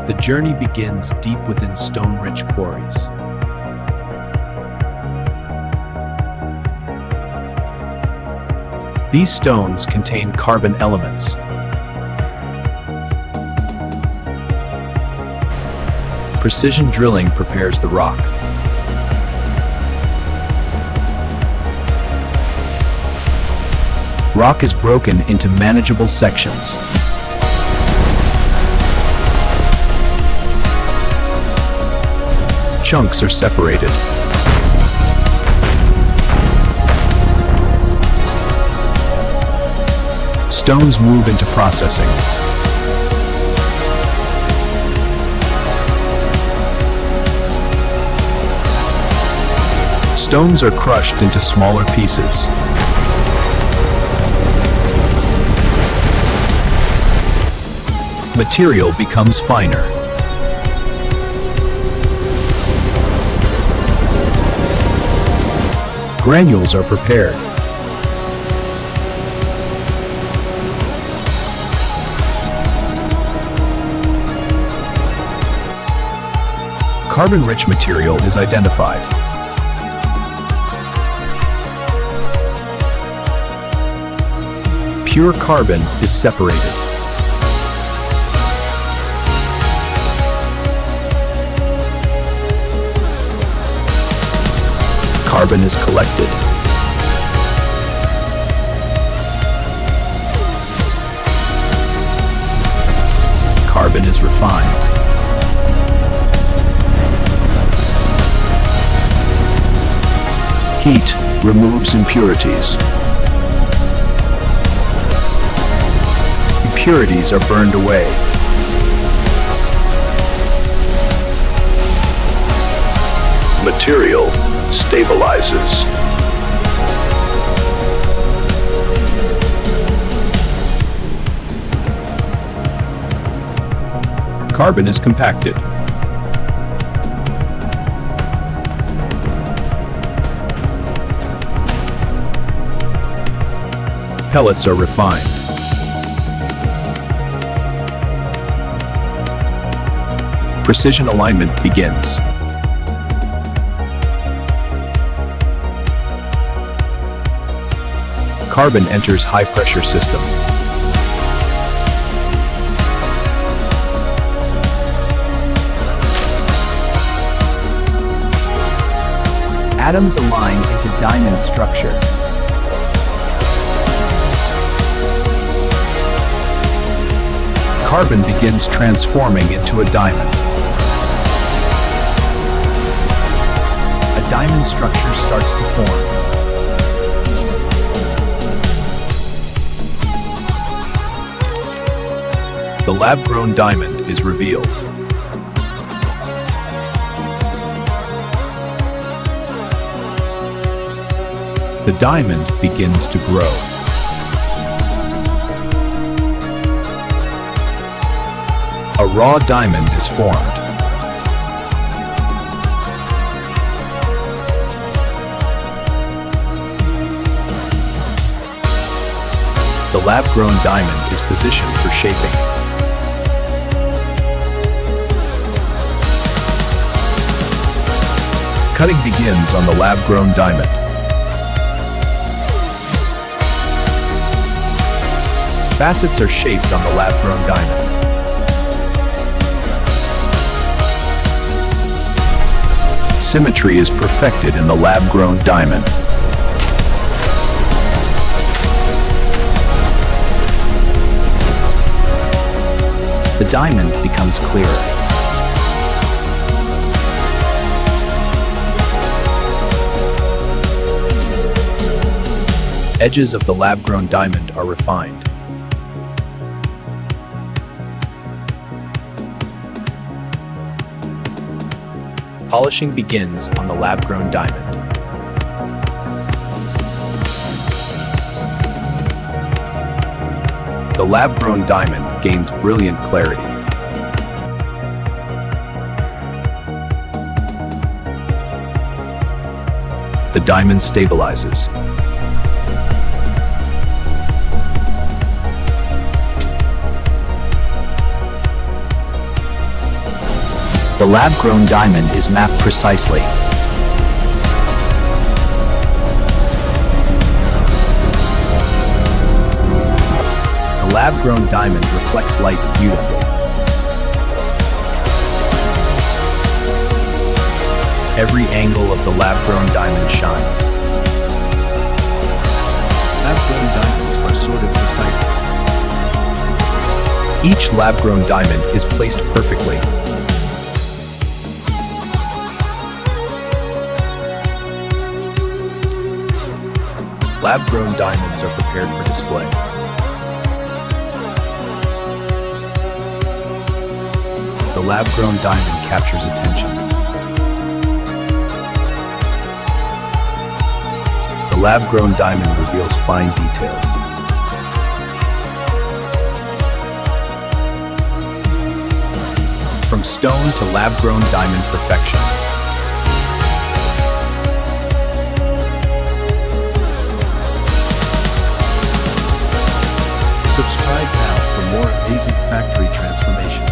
The journey begins deep within stone-rich quarries. These stones contain carbon elements. Precision drilling prepares the rock. Rock is broken into manageable sections. Chunks are separated. Stones move into processing. Stones are crushed into smaller pieces. Material becomes finer. Granules are prepared. Carbon-rich material is identified. Pure carbon is separated. Carbon is collected. Carbon is refined. Heat removes impurities. Impurities are burned away. Material stabilizes. Carbon is compacted. Pellets are refined. Precision alignment begins. Carbon enters high-pressure system. Atoms align into diamond structure. Carbon begins transforming into a diamond. A diamond structure starts to form. The lab-grown diamond is revealed. The diamond begins to grow. A raw diamond is formed. The lab-grown diamond is positioned for shaping. Cutting begins on the lab-grown diamond. Facets are shaped on the lab-grown diamond. Symmetry is perfected in the lab-grown diamond. The diamond becomes clearer. Edges of the lab-grown diamond are refined. Polishing begins on the lab-grown diamond. The lab-grown diamond gains brilliant clarity. The diamond stabilizes. The lab-grown diamond is mapped precisely. The lab-grown diamond reflects light beautifully. Every angle of the lab-grown diamond shines. Lab-grown diamonds are sorted precisely. Each lab-grown diamond is placed perfectly. Lab-grown diamonds are prepared for display. The lab-grown diamond captures attention. The lab-grown diamond reveals fine details. From stone to lab-grown diamond perfection. Subscribe now for more amazing factory transformations.